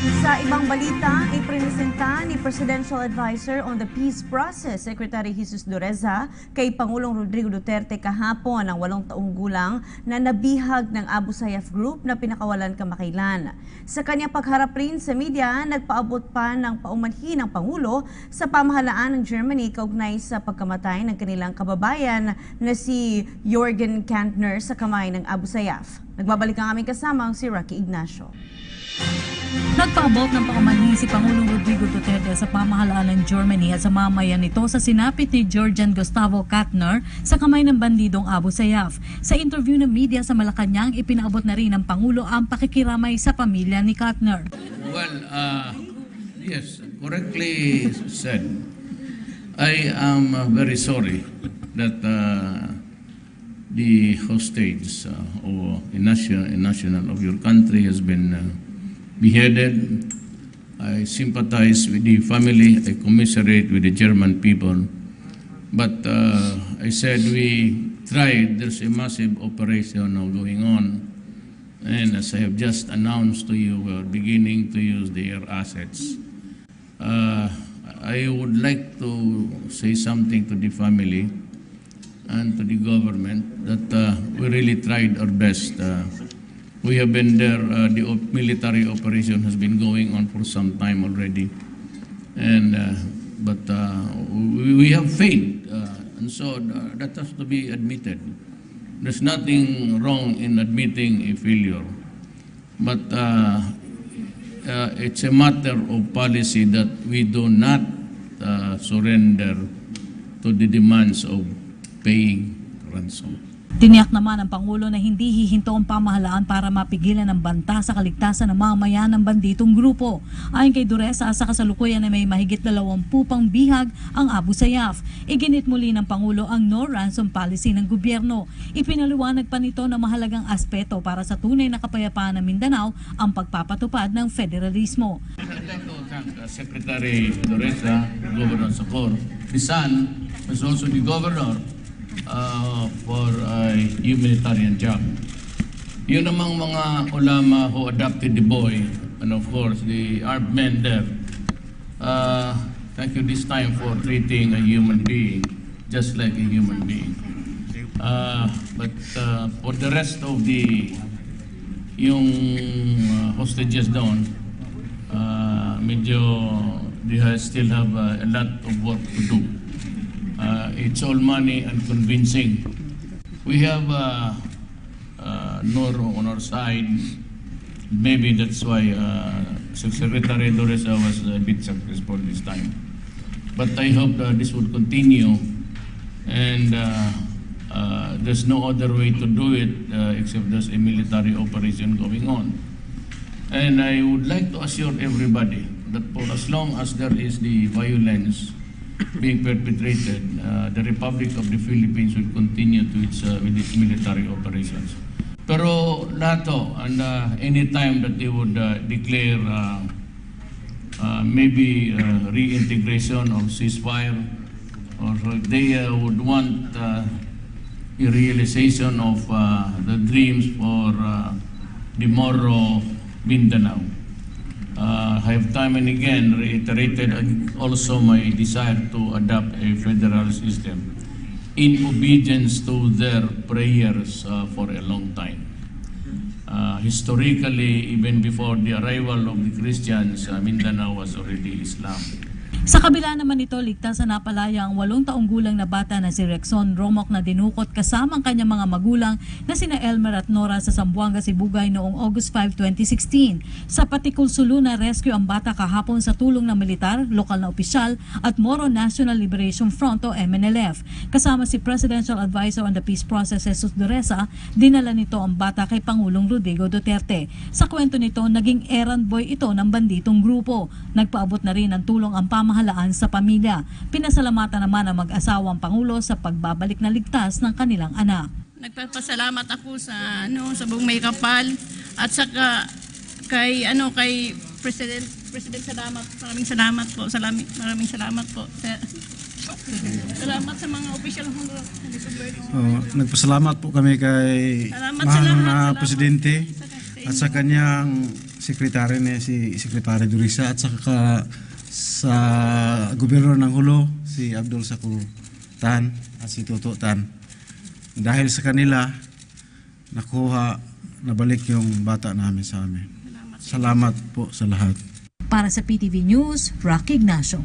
Sa ibang balita, iprinisenta ni Presidential Advisor on the Peace Process, Secretary Jesus Dureza, kay Pangulong Rodrigo Duterte kahapon ang 8 taong gulang na nabihag ng Abu Sayyaf Group na pinakawalan kamakailan. Sa kanyang pagharap rin sa media, nagpaabot pa ng paumanhin ng Pangulo sa pamahalaan ng Germany kaugnay sa pagkamatay ng kanilang kababayan na si Jürgen Kantner sa kamay ng Abu Sayyaf. Nagbabalik ang aming kasamang si Rocky Ignacio. Nagpaabot ng paumanhin si Pangulong Rodrigo Duterte sa pamahalaan ng Germany at sa mamayan nito sa sinapit ni Jürgen Gustavo Kantner sa kamay ng bandidong Abu Sayyaf. Sa interview ng media sa Malacanang, ipinaabot na rin ng Pangulo ang pakikiramay sa pamilya ni Kantner. Well, yes, correctly said. I am very sorry that the hostage or a national of your country has been beheaded. I sympathize with the family. I commiserate with the German people. But I said we tried. There's a massive operation now going on. And as I have just announced to you, we're beginning to use the air assets. I would like to say something to the family and to the government that we really tried our best. We have been there, the military operation has been going on for some time already. And, but we have failed, and so that has to be admitted. There's nothing wrong in admitting a failure. But it's a matter of policy that we do not surrender to the demands of paying ransom. Tiniyak naman ng Pangulo na hindi hihinto ang pamahalaan para mapigilan ang banta sa kaligtasan ng mamamayan ng banditong grupo. Ayon kay Dureza, sa kasalukuyan na may mahigit 20 pang bihag ang Abu Sayyaf. Iginit muli ng Pangulo ang no ransom policy ng gobyerno. Ipinaliwanag pa nito na mahalagang aspeto para sa tunay na kapayapaan ng Mindanao ang pagpapatupad ng federalismo. Secretary Dureza, Governor Socorro, his son was also the governor for a humanitarian job. Yun namang mga ulama who adopted the boy, and of course the armed men there. Thank you this time for treating a human being just like a human being. But for the rest of the hostages doon, medyo they still have a lot of work to do. It's all money and convincing. We have Nor on our side. Maybe that's why Secretary Dureza was a bit successful this time. But I hope this would continue, and there's no other way to do it except there's a military operation going on. And I would like to assure everybody that for as long as there is the violence being perpetrated, the Republic of the Philippines will continue to with its military operations. Pero lahat to, and any time that they would declare maybe reintegration or ceasefire, or they would want a realization of the dreams for the Moro Mindanao. I have time and again reiterated also my desire to adopt a federal system in obedience to their prayers for a long time. Historically, even before the arrival of the Christians, Mindanao was already Islam. Sa kabila naman nito, ligtas na napalaya ang 8 taong gulang na bata na si Rexon Romok na dinukot kasama ang kanyang mga magulang na sina Elmer at Nora sa Zamboanga, Sibugay noong August 5, 2016. Sa Patikul Sulu na rescue ang bata kahapon sa tulong ng militar, lokal na opisyal at Moro National Liberation Front o MNLF. Kasama si Presidential Advisor on the Peace Process, Jesus Dureza, dinala nito ang bata kay Pangulong Rodrigo Duterte. Sa kwento nito, naging errand boy ito ng banditong grupo. Nagpaabot na rin ng tulong ang pamahalaan sa pamilya. Pinasalamatan naman ang mag-asawang Pangulo sa pagbabalik na ligtas ng kanilang anak. Nagpapasalamat ako sa sa buong may kapal at saka kay President salamat. Maraming salamat po. Maraming salamat po. Salamat sa mga opisyal ng gobyerno. Nagpasalamat po kami kay mahal na Presidente at sa kanyang sekretary niya si Secretary Durisa at saka sa gobernador ng Hulo si Abdul Sakur Tan at si Toto Tan. Dahil sa kanila nakuha, nabalik yung bata namin sa amin. Salamat po sa lahat. Para sa PTV News, Rocky Ignacio.